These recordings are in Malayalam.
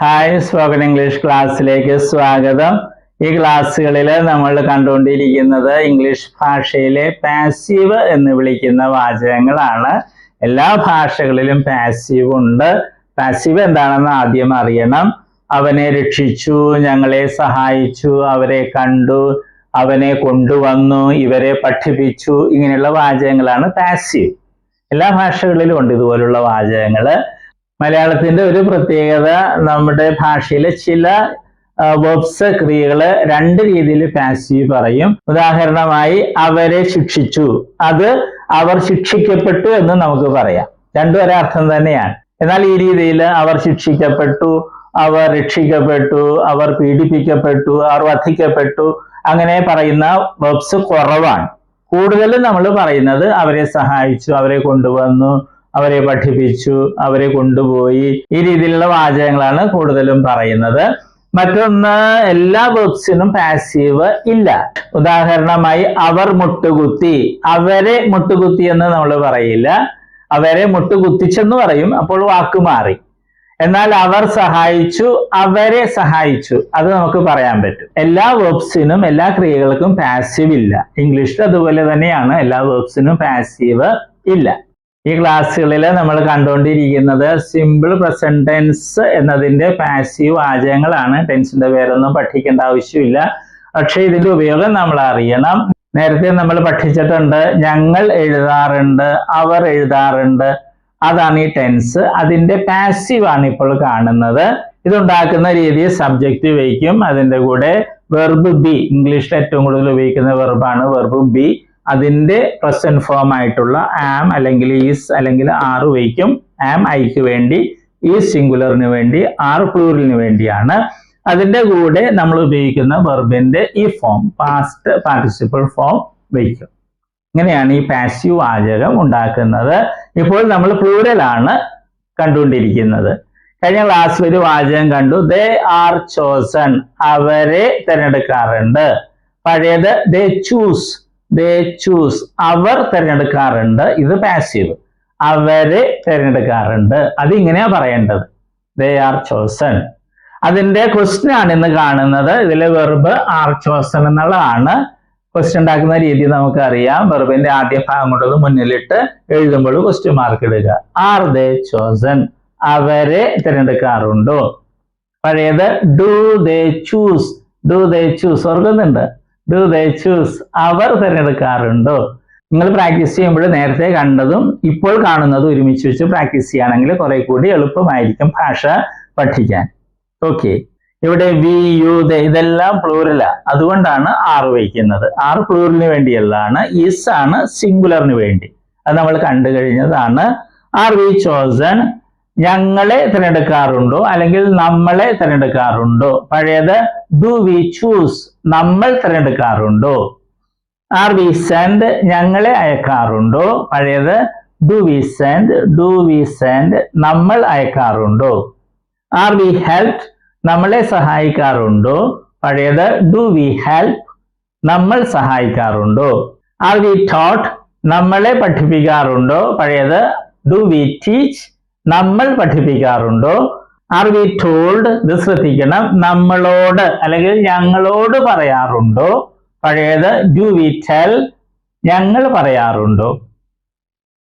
ഹായ്, സ്പോക്കൺ ഇംഗ്ലീഷ് ക്ലാസ്സിലേക്ക് സ്വാഗതം. ഈ ക്ലാസ്സുകളിൽ നമ്മൾ കണ്ടുകൊണ്ടിരിക്കുന്നത് ഇംഗ്ലീഷ് ഭാഷയിലെ പാസീവ് എന്ന് വിളിക്കുന്ന വാചകങ്ങളാണ്. എല്ലാ ഭാഷകളിലും പാസീവ് ഉണ്ട്. പാസീവ് എന്താണെന്ന് ആദ്യം അറിയണം. അവനെ രക്ഷിച്ചു, ഞങ്ങളെ സഹായിച്ചു, അവരെ കണ്ടു, അവനെ കൊണ്ടുവന്നു, ഇവരെ പഠിപ്പിച്ചു, ഇങ്ങനെയുള്ള വാചകങ്ങളാണ് പാസീവ്. എല്ലാ ഭാഷകളിലും ഉണ്ട് ഇതുപോലുള്ള വാചകങ്ങൾ. മലയാളത്തിന്റെ ഒരു പ്രത്യേകത, നമ്മുടെ ഭാഷയിലെ ചില വെർബ്സ്, ക്രിയകള് രണ്ട് രീതിയിൽ പാസീവ് പറയും. ഉദാഹരണമായി അവരെ ശിക്ഷിച്ചു, അത് അവർ ശിക്ഷിക്കപ്പെട്ടു എന്ന് നമുക്ക് പറയാം. രണ്ടും ഒരേ അർത്ഥം തന്നെയാണ്. എന്നാൽ ഈ രീതിയിൽ അവർ ശിക്ഷിക്കപ്പെട്ടു, അവർ രക്ഷിക്കപ്പെട്ടു, അവർ പീഡിപ്പിക്കപ്പെട്ടു, അവർ വധിക്കപ്പെട്ടു, അങ്ങനെ പറയുന്ന വെർബ്സ് കുറവാണ്. കൂടുതലും നമ്മൾ പറയുന്നത് അവരെ സഹായിച്ചു, അവരെ കൊണ്ടുവന്നു, അവരെ പഠിപ്പിച്ചു, അവരെ കൊണ്ടുപോയി, ഈ രീതിയിലുള്ള വാചകങ്ങളാണ് കൂടുതലും പറയുന്നത്. മറ്റൊന്ന്, എല്ലാ വെർബ്സിനും പാസീവ് ഇല്ല. ഉദാഹരണമായി അവർ മുട്ടുകുത്തി, അവരെ മുട്ടുകുത്തി എന്ന് നമ്മൾ പറയില്ല, അവരെ മുട്ടുകുത്തിച്ചെന്ന് പറയും, അപ്പോൾ വാക്ക് മാറി. എന്നാൽ അവർ സഹായിച്ചു, അവരെ സഹായിച്ചു, അത് നമുക്ക് പറയാൻ പറ്റും. എല്ലാ വെർബ്സിനും, എല്ലാ ക്രിയകൾക്കും പാസീവ് ഇല്ല. ഇംഗ്ലീഷിൽ അതുപോലെ തന്നെയാണ്, എല്ലാ വെർബ്സിനും പാസീവ് ഇല്ല. ഈ ക്ലാസ്സുകളിൽ നമ്മൾ കണ്ടുകൊണ്ടിരിക്കുന്നത് സിമ്പിൾ പ്രസന്റ് ടെൻസ് എന്നതിന്റെ പാസീവ് വാചകങ്ങളാണ്. ടെൻസിന്റെ പേരൊന്നും പഠിക്കേണ്ട ആവശ്യമില്ല, പക്ഷെ ഇതിന്റെ ഉപയോഗം നമ്മൾ അറിയണം. നേരത്തെ നമ്മൾ പഠിച്ചിട്ടുണ്ട്, ഞങ്ങൾ എഴുതാറുണ്ട്, അവർ എഴുതാറുണ്ട്, അതാണ് ഈ ടെൻസ്. അതിന്റെ പാസീവ് ആണ് ഇപ്പോൾ കാണുന്നത്. ഇതുണ്ടാക്കുന്ന രീതി സബ്ജക്റ്റ് വയ്ക്കും, അതിന്റെ കൂടെ വെർബ് ബി, ഇംഗ്ലീഷിൽ ഏറ്റവും കൂടുതൽ ഉപയോഗിക്കുന്ന വെർബാണ് വെർബ് ബി. അതിന്റെ പ്രസന്റ് ഫോം ആയിട്ടുള്ള ആം അല്ലെങ്കിൽ ഈസ് അല്ലെങ്കിൽ ആർ വയ്ക്കും. ആം ഐക്ക് വേണ്ടി, ഈസ് സിംഗുലറിന് വേണ്ടി, ആർ പ്ലൂറലിന് വേണ്ടിയാണ്. അതിന്റെ കൂടെ നമ്മൾ ഉപയോഗിക്കുന്ന വെർബിന്റെ ഈ ഫോം, പാസ്റ്റ് പാർട്ടിസിപ്പിൾ ഫോം വയ്ക്കും. ഇങ്ങനെയാണ് ഈ പാസീവ് വാചകം ഉണ്ടാക്കുന്നത്. ഇപ്പോൾ നമ്മൾ പ്ലൂറലാണ് കണ്ടുകൊണ്ടിരിക്കുന്നത്. കഴിഞ്ഞ ക്ലാസ്സിൽ ഒരു വാചകം കണ്ടു, ദേ ആർ ചോസൺ, അവരെ തിരഞ്ഞെടുക്കാറുണ്ട്. പഴയത് ദേ ചൂസ്, ദേ ചൂസ്, അവർ തിരഞ്ഞെടുക്കാറുണ്ട്. ഇത് പാസീവ്, അവരെ തിരഞ്ഞെടുക്കാറുണ്ട്. അത് ഇങ്ങനെയാ പറയേണ്ടത്, ദേ ആർ ചോസൺ. അതിന്റെ ക്വസ്റ്റ്യൻ ആണ് ഇന്ന് കാണുന്നത്. ഇതിലെ വെർബ് ആർ ചോസൺ എന്നുള്ളതാണ്. ക്വസ്റ്റ്യൻ ഉണ്ടാക്കുന്ന രീതി നമുക്കറിയാം. വെർബിന്റെ ആദ്യ ഭാഗം കൊണ്ടത് മുന്നിലിട്ട് എഴുതുമ്പോൾ ക്വസ്റ്റ്യൻ മാർക്ക് ഇടുക. ആർ ദേ ചോസൺ, അവരെ തിരഞ്ഞെടുക്കാറുണ്ടോ. പഴയത് do they choose, do they choose, ഓർക്കുന്നുണ്ട്, ഡു ദേ ചൂസ്, അവർ തിരഞ്ഞെടുക്കാറുണ്ടോ. നിങ്ങൾ പ്രാക്ടീസ് ചെയ്യുമ്പോൾ നേരത്തെ കണ്ടതും ഇപ്പോൾ കാണുന്നതും ഒരുമിച്ച് വെച്ച് പ്രാക്ടീസ് ചെയ്യുകയാണെങ്കിൽ കുറെ കൂടി എളുപ്പമായിരിക്കും ഭാഷ പഠിക്കാൻ. ഓക്കെ, ഇവിടെ വി, യു, ദേ ഇതെല്ലാം പ്ലൂറലാ, അതുകൊണ്ടാണ് ആർ വയ്ക്കുന്നത്. ആർ പ്ലൂറലിന് വേണ്ടിയുള്ളതാണ്, ഈസ് ആണ് സിംഗുലറിന് വേണ്ടി. അത് നമ്മൾ കണ്ടു കഴിഞ്ഞതാണ്. ആർ വി ചോസൺ, ഞങ്ങളെ തിരഞ്ഞെടുക്കാറുണ്ടോ അല്ലെങ്കിൽ നമ്മളെ തിരഞ്ഞെടുക്കാറുണ്ടോ. പഴയത് ഡു വി ചൂസ്, നമ്മൾ തിരഞ്ഞെടുക്കാറുണ്ടോ. ആർ വി സെൻഡ്, ഞങ്ങളെ അയക്കാറുണ്ടോ. പഴയത് do we send, do we send, നമ്മൾ അയക്കാറുണ്ടോ. ആർ വി ഹെൽപ്, നമ്മളെ സഹായിക്കാറുണ്ടോ. പഴയത് ഡു വി ഹെൽപ്, നമ്മൾ സഹായിക്കാറുണ്ടോ. ആർ വി ടോട്ട്, നമ്മളെ പഠിപ്പിക്കാറുണ്ടോ. പഴയത് ഡു വി ടീച്ച്, നമ്മൾ പഠിപ്പിക്കാറുണ്ടോ. ആർ വി ടോൾഡ്, ഇത് ശ്രദ്ധിക്കണം, നമ്മളോട് അല്ലെങ്കിൽ ഞങ്ങളോട് പറയാറുണ്ടോ. പഴയത് ഡു വി ടെൽ, ഞങ്ങൾ പറയാറുണ്ടോ.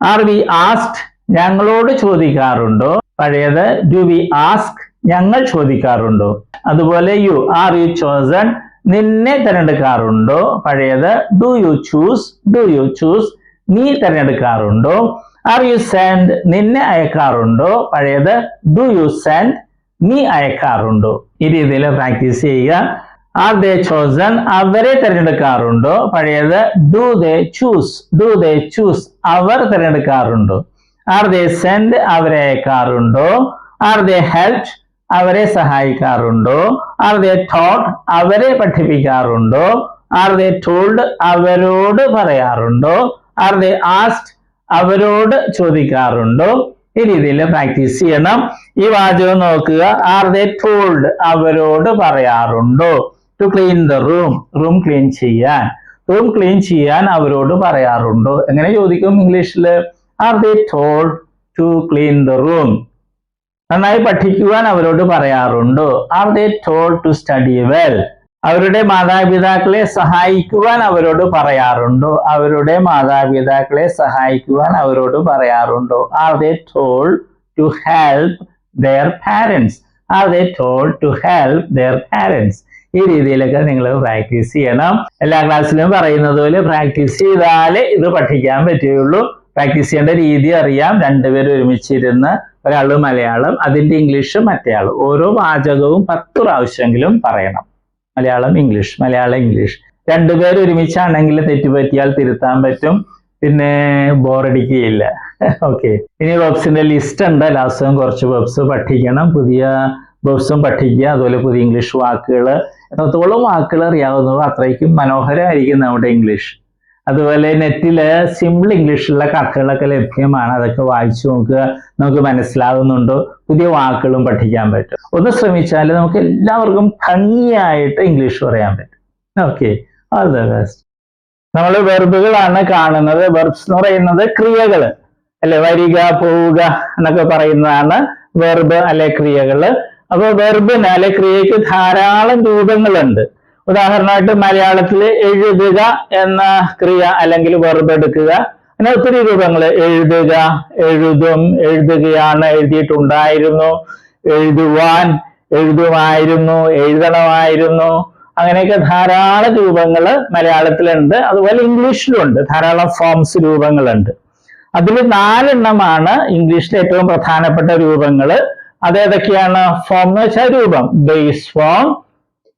ആർ വി ആസ്ക്ഡ്, ഞങ്ങളോട് ചോദിക്കാറുണ്ടോ. പഴയത് ഡു വി ആസ്ക്, ഞങ്ങൾ ചോദിക്കാറുണ്ടോ. അതുപോലെ യു, ആർ യു ചോസൺ, നിന്നെ തിരഞ്ഞെടുക്കാറുണ്ടോ. പഴയത് do you choose, do you choose, നീ തിരഞ്ഞെടുക്കാറുണ്ടോ. ആർ യു സെൻഡ്, നിന്നെ അയക്കാറുണ്ടോ. പഴയത് ഡു യു സെൻഡ്, നീ അയക്കാറുണ്ടോ. ഈ രീതിയിൽ പ്രാക്ടീസ് ചെയ്യുക. ആർ ദേ ചോസൺ, അവരെ തിരഞ്ഞെടുക്കാറുണ്ടോ. പഴയത് do they choose, do they choose, അവർ തിരഞ്ഞെടുക്കാറുണ്ടോ. ആർ ദേ സെൻഡ്, അവരെ അയക്കാറുണ്ടോ. ആർ ദേ ഹെൽപ്, അവരെ സഹായിക്കാറുണ്ടോ. ആർ ദേ ടോട്ട്, അവരെ പഠിപ്പിക്കാറുണ്ടോ. ആർ ദേ ടോൾഡ്, അവരോട് പറയാറുണ്ടോ. ആർ ദേ ആസ്ക്ഡ്, അവരോട് ചോദിക്കാറുണ്ടോ. ഈ രീതിയിൽ പ്രാക്ടീസ് ചെയ്യണം. ഈ വാചകം നോക്കുക, ആർ ദേ ടോൾഡ്, അവരോട് പറയാറുണ്ടോ. To clean the room, room clean ചെയ്യാൻ, റൂം ക്ലീൻ ചെയ്യാൻ അവരോട് പറയാറുണ്ടോ. എങ്ങനെ ചോദിക്കും ഇംഗ്ലീഷിൽ? Are they told to clean the room. നന്നായി പഠിക്കുവാൻ അവരോട് പറയാറുണ്ടോ? Are they told to study well? അവരുടെ മാതാപിതാക്കളെ സഹായിക്കുവാൻ അവരോട് പറയാറുണ്ടോ? അവരുടെ മാതാപിതാക്കളെ സഹായിക്കുവാൻ അവരോട് പറയാറുണ്ടോ? Are they told to help their parents? Are they told to help their parents? ഈ രീതിയിലൊക്കെ നിങ്ങൾ പ്രാക്ടീസ് ചെയ്യണം. എല്ലാ ക്ലാസ്സിലും പറയുന്നത് പോലെ പ്രാക്ടീസ് ചെയ്താലേ ഇത് പഠിക്കാൻ പറ്റുകയുള്ളൂ. പ്രാക്ടീസ് ചെയ്യേണ്ട രീതി അറിയാം. രണ്ടുപേരും ഒരുമിച്ചിരുന്ന് ഒരാൾ മലയാളം, അതിന്റെ ഇംഗ്ലീഷ് മറ്റേയാൾ, ഓരോ വാചകവും 10 പ്രാവശ്യമെങ്കിലും പറയണം. Malayalam English, Malayalam English. രണ്ടുപേരും ഒരുമിച്ചാണെങ്കിൽ തെറ്റുപറ്റിയാൽ തിരുത്താൻ പറ്റും, പിന്നെ ബോറടിക്കുകയില്ല. ഓക്കെ, ഇനി വെബ്സിന്റെ ലിസ്റ്റ് ഉണ്ട്. ലാസ്റ്റും കുറച്ച് വെബ്സ് പഠിക്കണം, പുതിയ വെബ്സും പഠിക്കുക. അതുപോലെ പുതിയ ഇംഗ്ലീഷ് വാക്കുകൾ, എത്രത്തോളം വാക്കുകൾ അറിയാവുന്നവോ അത്രയ്ക്കും മനോഹരമായിരിക്കും നമ്മുടെ ഇംഗ്ലീഷ്. അതുപോലെ നെറ്റില് സിമ്പിൾ ഇംഗ്ലീഷിലുള്ള കഥകളൊക്കെ ലഭ്യമാണ്. അതൊക്കെ വായിച്ചു നോക്കുക, നമുക്ക് മനസ്സിലാകുന്നുണ്ടോ, പുതിയ വാക്കുകളും പഠിക്കാൻ പറ്റും. ഒന്ന് ശ്രമിച്ചാൽ നമുക്ക് എല്ലാവർക്കും ഭംഗിയായിട്ട് ഇംഗ്ലീഷ് പറയാൻ പറ്റും. Okay, all the best. നമ്മൾ വെർബുകളാണ് കാണുന്നത്. വെർബ്സ് എന്ന് പറയുന്നത് ക്രിയകൾ അല്ലെ, വരിക, പോവുക എന്നൊക്കെ പറയുന്നതാണ് വെർബ് അല്ലെ ക്രിയകള്. അപ്പൊ വെർബിന് അല്ലെ ക്രിയക്ക് ധാരാളം രൂപങ്ങളുണ്ട്. ഉദാഹരണമായിട്ട് മലയാളത്തിൽ എഴുതുക എന്ന ക്രിയ അല്ലെങ്കിൽ വെർബ് എടുക്കുക, അങ്ങനെ ഒത്തിരി രൂപങ്ങൾ. എഴുതുക, എഴുതും, എഴുതുകയാണ്, എഴുതിയിട്ടുണ്ടായിരുന്നു, എഴുതുവാൻ, എഴുതുമായിരുന്നു, എഴുതണമായിരുന്നു, അങ്ങനെയൊക്കെ ധാരാളം രൂപങ്ങൾ മലയാളത്തിലുണ്ട്. അതുപോലെ ഇംഗ്ലീഷിലുണ്ട് ധാരാളം ഫോംസ്, രൂപങ്ങളുണ്ട്. അതിൽ 4 എണ്ണമാണ് ഇംഗ്ലീഷിലെ ഏറ്റവും പ്രധാനപ്പെട്ട രൂപങ്ങൾ. അതേതൊക്കെയാണ്? ഫോം എന്ന് വെച്ചാൽ രൂപം. Base form,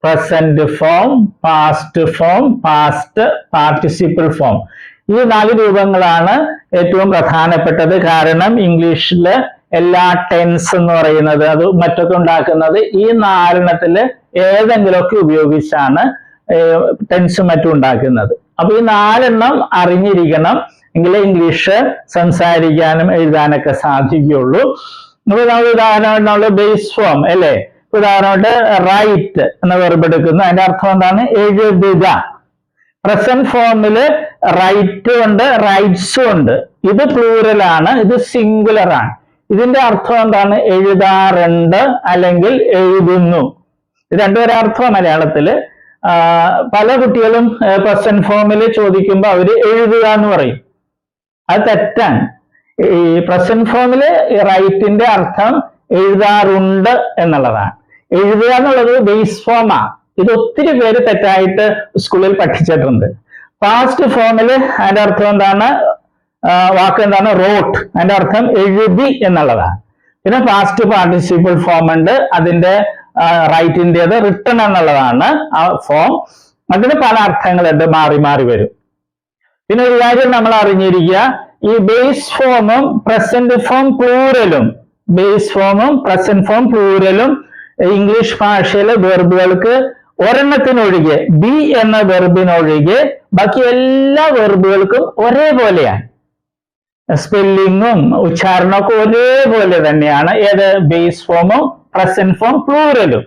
present form, past form, past participle form. ഈ 4 രൂപങ്ങളാണ് ഏറ്റവും പ്രധാനപ്പെട്ടത്. കാരണം ഇംഗ്ലീഷില് എല്ലാ ടെൻസ് എന്ന് പറയുന്നത് അത് മറ്റൊക്കെ ഉണ്ടാക്കുന്നത് ഈ 4 എണ്ണത്തില് ഏതെങ്കിലുമൊക്കെ ഉപയോഗിച്ചാണ് ടെൻസും മറ്റും ഉണ്ടാക്കുന്നത്. അപ്പൊ ഈ 4 എണ്ണം അറിഞ്ഞിരിക്കണം, എങ്കിലേ ഇംഗ്ലീഷ് സംസാരിക്കാനും എഴുതാനൊക്കെ സാധിക്കുകയുള്ളൂ. നമ്മൾ ഉദാഹരണമായിട്ട് ബേസ് ഫോം അല്ലേ, ഉദാഹരണമായിട്ട് റൈറ്റ് എന്ന വെർബ് എടുക്കുന്നു. അതിന്റെ അർത്ഥം എന്താണ്? എഴുതുക. പ്രസന്റ് ഫോമില് റൈറ്റ് ഉണ്ട്, റൈറ്റ്സും ഉണ്ട്. ഇത് പ്ലൂറലാണ്, ഇത് സിംഗുലർ ആണ്. ഇതിന്റെ അർത്ഥം എന്താണ്? എഴുതാറുണ്ട് അല്ലെങ്കിൽ എഴുതുന്നു. ഇത് രണ്ടുപേരും അർത്ഥം മലയാളത്തില്. പല കുട്ടികളും പ്രസന്റ് ഫോമിൽ ചോദിക്കുമ്പോൾ അവര് എഴുതുക എന്ന് പറയും. അത് തെറ്റാണ്. ഈ പ്രസന്റ് ഫോമില് റൈറ്റിന്റെ അർത്ഥം എഴുതാറുണ്ട് എന്നുള്ളതാണ്. എഴുതുക എന്നുള്ളത് ബേസ് ഫോമാ. ഇത് ഒത്തിരി പേര് തെറ്റായിട്ട് സ്കൂളിൽ പഠിച്ചിട്ടുണ്ട്. പാസ്റ്റ് ഫോമില് അതിന്റെ അർത്ഥം എന്താണ്? വാക്ക് എന്താണ്? റോട്ട്. അതിന്റെ അർത്ഥം എഴുതി എന്നുള്ളതാണ്. പിന്നെ പാസ്റ്റ് പാർട്ടിസിപ്പിൾ ഫോം ഉണ്ട്, അതിന്റെ റൈറ്റിൻ്റെത് റിട്ടൺ എന്നുള്ളതാണ് ആ ഫോം. അതിന് പല അർത്ഥങ്ങളുണ്ട്, മാറി മാറി വരും. പിന്നെ ഒരു കാര്യം നമ്മൾ അറിഞ്ഞിരിക്കുക, ഈ ബേസ് ഫോമും പ്രസന്റ് ഫോം പ്ലൂറലും, ബേസ് ഫോമും പ്രസന്റ് ഫോം പ്ലൂറലും ഇംഗ്ലീഷ് ഭാഷയിലെ വെർബുകൾക്ക് ഒരെണ്ണത്തിനൊഴികെ, ബി എന്ന വെർബിനൊഴികെ ബാക്കി എല്ലാ വെർബുകൾക്കും ഒരേപോലെയാണ്. സ്പെല്ലിങ്ങും ഉച്ചാരണമൊക്കെ ഒരേപോലെ തന്നെയാണ്. ഏത്? ബേസ് ഫോമും പ്രസന്റ് ഫോം പ്ലൂറലും.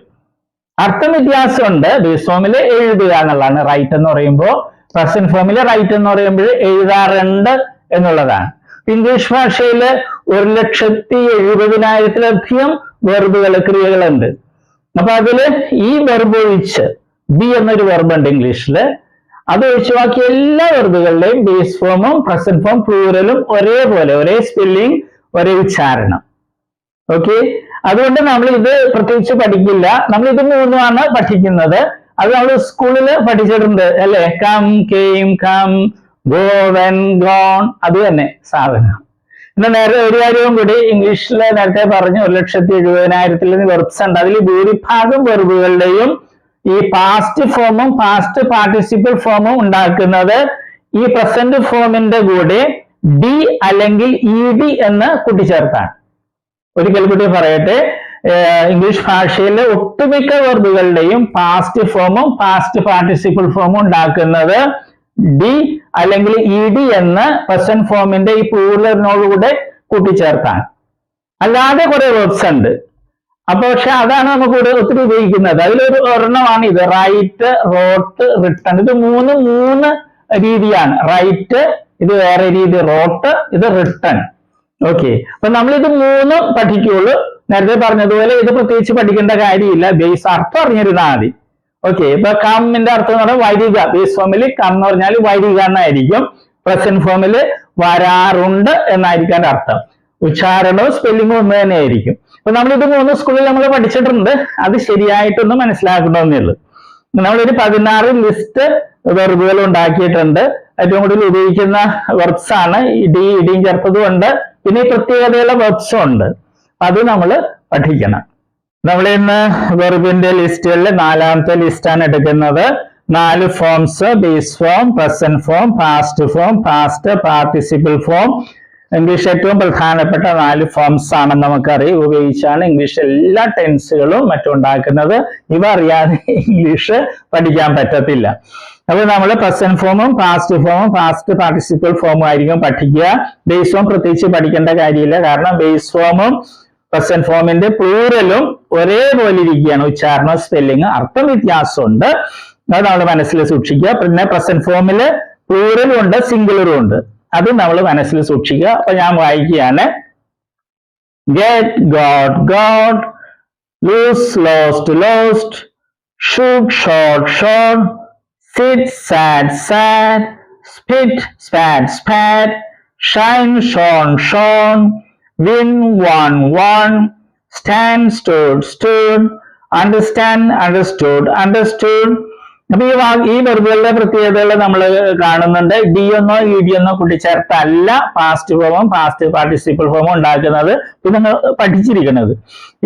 അർത്ഥം വ്യത്യാസമുണ്ട്. ബേസ് ഫോമിൽ എഴുതുക എന്നുള്ളതാണ് റൈറ്റ് എന്ന് പറയുമ്പോൾ, പ്രസന്റ് ഫോമിൽ റൈറ്റ് എന്ന് പറയുമ്പോൾ എഴുതാറുണ്ട് എന്നുള്ളതാണ്. ഇംഗ്ലീഷ് ഭാഷയിൽ 1,70,70,000-ലധികം വെർബുകൾ, ക്രിയകളുണ്ട്. അപ്പൊ അതില് ഈ വെർബ് ഒഴിച്ച്, ബി എന്നൊരു വെർബുണ്ട് ഇംഗ്ലീഷില്, അത് ഒഴിച്ച് ബാക്കി എല്ലാ വെർബുകളുടെയും ബേസ് ഫോമും പ്രസന്റ് ഫോം പ്ലൂറലും ഒരേപോലെ, ഒരേ സ്പെല്ലിംഗ്, ഒരേ ഉച്ചാരണം. ഓക്കെ, അതുകൊണ്ട് നമ്മൾ ഇത് പ്രത്യേകിച്ച് പഠിക്കില്ല. നമ്മൾ ഇത് 3 പഠിക്കുന്നത്. അത് നമ്മൾ സ്കൂളിൽ പഠിച്ചിട്ടുണ്ട് അല്ലെ. Come, came, come, go, went, gone, അത് തന്നെ സാധനം. പിന്നെ നേരത്തെ ഒരു കാര്യവും കൂടി, ഇംഗ്ലീഷിൽ നേരത്തെ പറഞ്ഞു 1,70,000 വെർബ്സ് ഉണ്ട്. അതിൽ ഭൂരിഭാഗം വെർബുകളുടെയും ഈ പാസ്റ്റ് ഫോമും പാസ്റ്റ് പാർട്ടിസിപ്പിൾ ഫോമും ഉണ്ടാക്കുന്നത് ഈ പ്രസന്റ് ഫോമിന്റെ കൂടെ ഡി അല്ലെങ്കിൽ ഇ ഡി എന്ന് കൂട്ടിച്ചേർത്താണ്. ഒരിക്കൽ കൂടി പറയട്ടെ, ഇംഗ്ലീഷ് ഭാഷയിലെ ഒട്ടുമിക്ക വെർബുകളുടെയും പാസ്റ്റ് ഫോമും പാസ്റ്റ് പാർട്ടിസിപ്പിൾ ഫോമും ഉണ്ടാക്കുന്നത് ഡി അല്ലെങ്കിൽ ഇ ഡി എന്ന് പ്രസന്റ് ഫോമിന്റെ ഈ പ്ലൂറലിനോടുകൂടെ കൂട്ടിച്ചേർത്താണ്. അല്ലാതെ കുറെ വെർബ്സ് ഉണ്ട്. അപ്പൊ പക്ഷെ അതാണ് നമുക്ക് ഒത്തിരി ഉപയോഗിക്കുന്നത്. അതിലൊരു ഒരെണ്ണമാണ് ഇത്, റൈറ്റ്, റോട്ട്, റിട്ടൺ. ഇത് മൂന്ന് രീതിയാണ്. റൈറ്റ് ഇത് വേറെ രീതി, റോട്ട് ഇത് റിട്ടൺ. ഓക്കെ, അപ്പൊ നമ്മൾ ഇത് 3 പഠിക്കുകയുള്ളൂ. നേരത്തെ പറഞ്ഞതുപോലെ ഇത് പ്രത്യേകിച്ച് പഠിക്കേണ്ട കാര്യമില്ല, ബേസ് അർത്ഥം അറിഞ്ഞിരുന്നാൽ മതി. ഓക്കെ, ഇപ്പൊ കമ്മിന്റെ അർത്ഥം എന്ന് പറഞ്ഞാൽ വരിക. ബേസ് ഫോമിൽ കം എന്ന് പറഞ്ഞാൽ വരിക എന്നായിരിക്കും. പ്രസന്റ് ഫോമിൽ വരാറുണ്ട് എന്നായിരിക്കും അർത്ഥം. ഉച്ചാരണവും സ്പെല്ലിങ്ങും ഒന്ന് തന്നെ ആയിരിക്കും. അപ്പൊ നമ്മളിത് 3 സ്കൂളിൽ നമ്മൾ പഠിച്ചിട്ടുണ്ട്. അത് ശരിയായിട്ടൊന്ന് മനസ്സിലാക്കണമെന്നേ ഉള്ളൂ. നമ്മളൊരു 16 ലിസ്റ്റ് വെർബുകൾ ഉണ്ടാക്കിയിട്ടുണ്ട്. ഏറ്റവും കൂടുതൽ ഉപയോഗിക്കുന്ന വെർബ്സ് ആണ് ഇടിയും ചേർത്തതും ഉണ്ട്, പിന്നെ പ്രത്യേകതയുള്ള വെർബ്സും ഉണ്ട്. അത് നമ്മൾ പഠിക്കണം. നമ്മൾ ഇന്ന് വെർബിന്റെ ലിസ്റ്റുകളിൽ 4ാമത്തെ ലിസ്റ്റാണ് എടുക്കുന്നത്. 4 forms: base form, present form, past form, past participle form. English ഏറ്റവും പ്രധാനപ്പെട്ട 4 ഫോംസ് ആണെന്ന് നമുക്കറിയാം. ഉപയോഗിച്ചാണ് ഇംഗ്ലീഷ് എല്ലാ ടെൻസുകളും മറ്റും ഉണ്ടാക്കുന്നത്. ഇവ അറിയാതെ ഇംഗ്ലീഷ് പഠിക്കാൻ പറ്റത്തില്ല. അപ്പോൾ നമ്മൾ പ്രസന്റ് ഫോമും പാസ്റ്റ് ഫോമും പാസ്റ്റ് പാർട്ടിസിപ്പിൾ ഫോമും ആയിരിക്കും പഠിക്കുക. ബേസ് ഫോം പ്രത്യേകിച്ച് പഠിക്കേണ്ട കാര്യമില്ല, കാരണം ബേസ് ഫോമും പ്രസന്റ് ഫോമിന്റെ പ്ലൂറലും ഒരേപോലെ ഇരിക്കുകയാണ്. ഉച്ചാരണം, സ്പെല്ലിങ്, അർത്ഥം വ്യത്യാസമുണ്ട്. അത് നമ്മൾ മനസ്സിൽ സൂക്ഷിക്കുക. പിന്നെ പ്രസന്റ് ഫോമില് പ്ലൂറലും ഉണ്ട്, സിംഗുലറും ഉണ്ട്. അത് നമ്മൾ മനസ്സിൽ സൂക്ഷിക്കുക. അപ്പൊ ഞാൻ വായിക്കുകയാണ്. Get, got, got, lose, lost, lost, shoot, shot, shot, sit, sat, sat, spit, spat, spat, shine, shone, shone, win, won, won, stand, stood, stood, understand, understood, understood. അപ്പൊ ഈ വെർബുകളുടെ പ്രത്യേകതകൾ നമ്മൾ കാണുന്നുണ്ട്. ഡി എന്നോ ഇ ഡി എന്നോ കൂട്ടിച്ചേർത്തല്ല പാസ്റ്റ് ഫോമും പാസ്റ്റ് പാർട്ടിസിപ്പിൾ ഫോമും ഉണ്ടാക്കുന്നത്. ഇത് നിങ്ങൾ പഠിച്ചിരിക്കുന്നത്.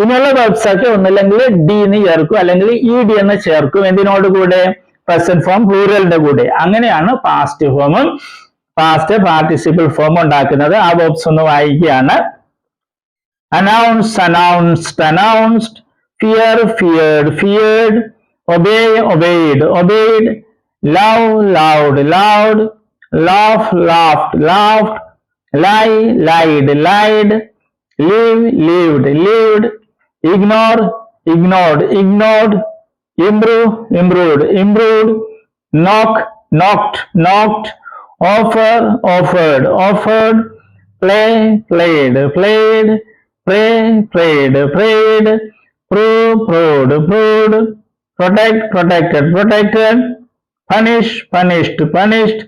ഇനിയുള്ള വെർബ്സ് ഒക്കെ ഒന്നില്ലെങ്കിൽ ഡി എന്ന് ചേർക്കും, അല്ലെങ്കിൽ ഇ ഡി എന്ന് ചേർക്കും. എന്തിനോട് കൂടെ? പ്രസന്റ് ഫോം പ്ലൂറലിന്റെ കൂടെ. അങ്ങനെയാണ് പാസ്റ്റ് ഫോമും പാസ്റ്റ് പാർട്ടിസിപ്പിൾ ഫോമും ഉണ്ടാക്കുന്നത്. ആ വെർബ്സ് ഒന്ന് വായിക്കുകയാണ്. Announce, announced, announced, fear, feared, feared, obey, obeyed, obeyed, love, loved, loved, laugh, laughed, laughed, lie, lied, lied, live, lived, lived, ignore, ignored, ignored, improve, improved, improved, knock, knocked, knocked, offer, offered, offered, play, played, played, pray, prayed, prayed, prove, proved, proved, protect, protected, protected, punish, punished, punished,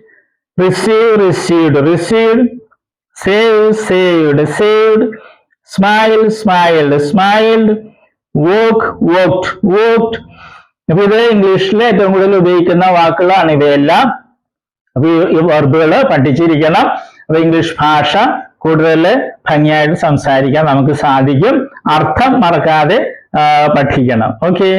receive, received, received, save, saved, saved, smile, smiled, smiled, walk, walked, walked. അപ്പൊ ഇത് ഇംഗ്ലീഷിലെ ഏറ്റവും കൂടുതൽ ഉപയോഗിക്കുന്ന വാക്കുകളാണ് ഇവയെല്ലാം. അപ്പൊ ഈ വെർബുകൾ പഠിച്ചിരിക്കണം. അപ്പൊ ഇംഗ്ലീഷ് ഭാഷ കൂടുതൽ ഭംഗിയായിട്ട് സംസാരിക്കാൻ നമുക്ക് സാധിക്കും. അർത്ഥം മറക്കാതെ പഠിക്കണം. ഓക്കെ.